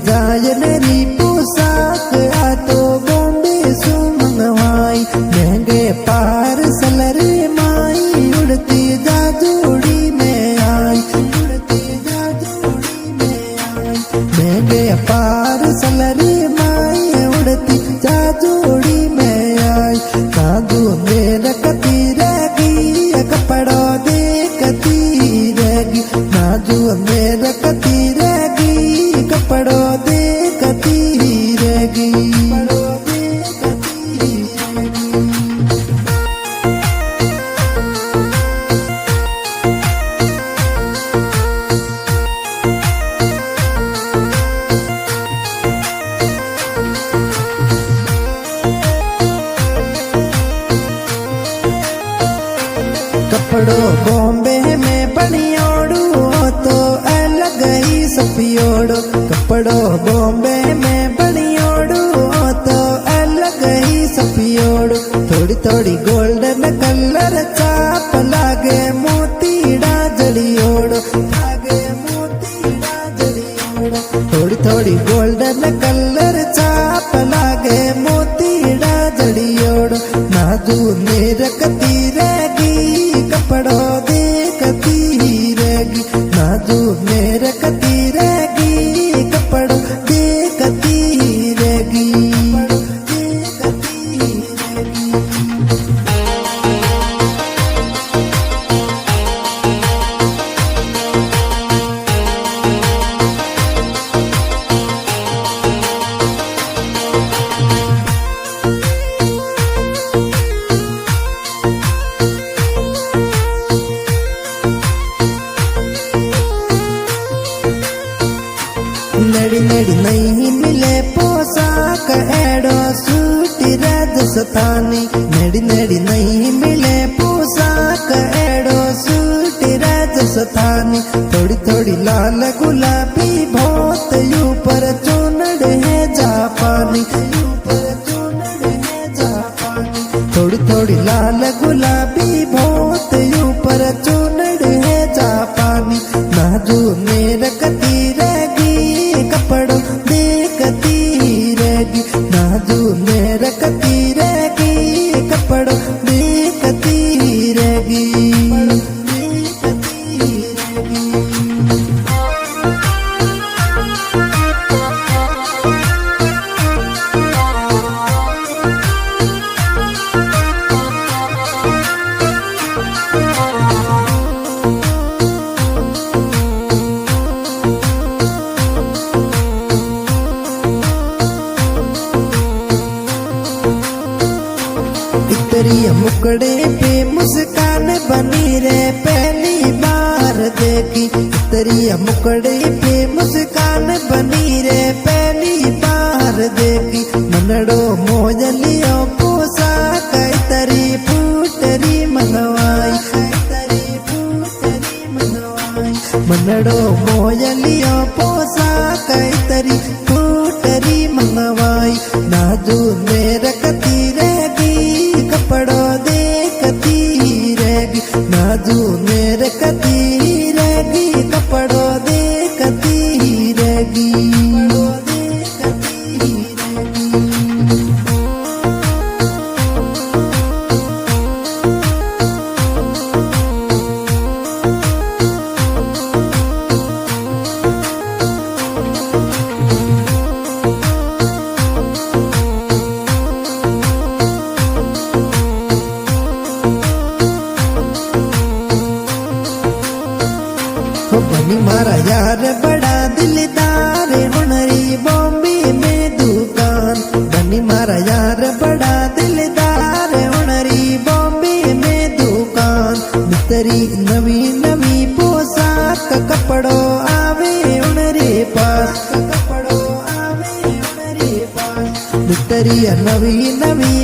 डिजाइनरी पोशाक आ तो बॉम्बे से मंगवाई। महंगे पार्सल रे माई उड़ती जा जोड़ी में आई, उड़ती जा जोड़ी में आई। महंगे पार्सल रे माई उड़ती जा जोड़ी में आई। कादू मेरे कती रहेगी कपड़ों देखती रहेगी, नाजू मेरे कती रहेगी कपड़ों देखती रहेगी। कपड़ों बॉम्बे में बनियोड़ू तो अलग ही सफियोड़ो। कपड़ों बॉम्बे में बनियोड़ू तो अलग ही सफियोड़ो। थोड़ी थोड़ी गोल्डन कलर चाप लागे मोतीड़ा जड़ियोड़ो, लागे मोतीड़ा जड़ियोड़ो। थोड़ी थोड़ी गोल्डन कलर चाप लागे मोतीड़ा जड़ियोड़ो। नाजू मेरे कती रहेगी कपड़ों देखती रहेगी, नाजू मेरे कती रहेगी कपड़ों देखती रहेगी। नड़ी नड़ी नहीं मिले पोशाक एडो सूट राजस्थानी। नड़ी नड़ी नहीं मिले पोशाक एडो सूट राजस्थानी। थोड़ी थोड़ी लाल गुलाबी बहुत ऊपर चुनड़ है जापानी, ऊपर चुनड़ है जापानी। थोड़ी थोड़ी लाल गुलाबी बहुत ऊपर चुनड़ है जापानी। नाजू मेरे कती रहेगी कपड़ों देखती रहेगी, नाजू मेरे कती रहेगी कपड़ों देखती रहेगी। तेरी मुकड़े पे मुस्कान बनी रे पहली बार देखी। तेरी मुकड़े पे मुस्कान बनी रे पहली बार देखी। मनड़ो मोजलियो पोशाक तेरी फूटरी मनवाई, तेरी फूटरी मनवाई। मनड़ो मोजलियो पोशाक तेरी फूटरी मनवाई। नाजू मेरे कती रहेगी कपड़ों देखती रहेगी, नाजू मेरे कती रहेगी कपड़ों देखती रहेगी। बनी मारा यार बड़ा दिलदार हुनरी बॉम्बे में दुकान। बनी मारा यार बड़ा दिलदार हुनरी बॉम्बे में दुकान। तेरी नवी नवी पोशाक कपड़ों आवे उनरे पास, कपड़ों आवे उनरे पास। तेरी नवी नवी